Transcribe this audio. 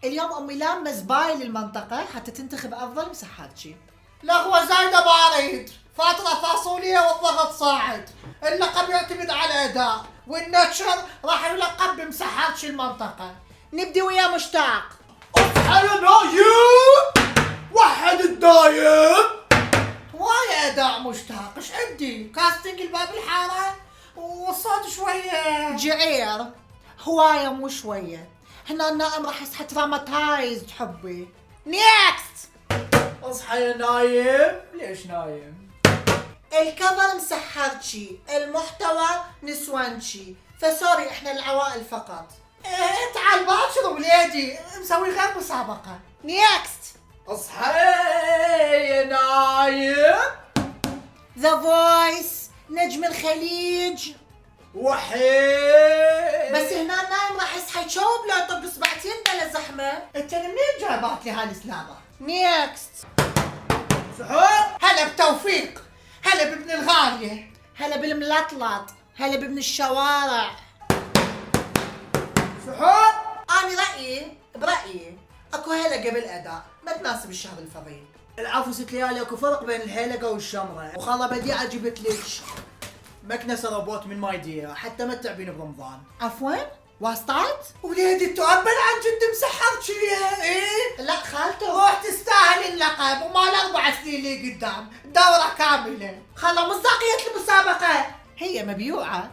اليوم امي لامه زبايل المنطقة حتى تنتخب افضل مسحاتشي. لغوة زايدة ما اريد، فترة فاصولية والضغط صاعد، اللقب يعتمد على الاداء، والنتشر راح يلقب بمسحاتشي المنطقة. نبدي ويا مشتاق. اصحى يا نايم، وحد الدايم. هواية اداء مشتاق، ايش عندي؟ كاستنج الباب الحارة والصوت شوية جعير هواية مو شوية. هنا النائم راح يصحى تراماتايزد حبي. نيكست. اصحى يا نايم. ليش نايم؟ الكفر مسحرتشي، المحتوى نسوانشي، فسوري احنا العوائل فقط. ايه تعال باكر وليدي، مسوي غير مسابقة. نيكست. اصحى يا نايم. ذا فويس، نجم الخليج. وحيد. بس هنا النايم راح يصحى يشوب لو طب سبعتين بلا زحمة. انت منين جايبات لي هالسلامة؟ نيكست. سحور. هلا بتوفيق، هلا بابن الغالية، هلا بالملطلط، هلا بابن الشوارع. سحور. أنا برأيي اكو هلا قبل اداء ما تناسب الشهر الفضيل. العفو ست ليالي، اكو فرق بين الهيلقة والشمرة، وخالة بديعة جبت لك مكنسة روبوت من مايديا حتى ما تتعبين برمضان. عفوا واسطات؟ وليدي تؤبل عن جد مسحرت شوية. ايه لا خالته روح تستاهل اللقب وما ال4 سنين اللي قدام، دورة كاملة. خلا مصداقية المسابقة هي مبيوعة.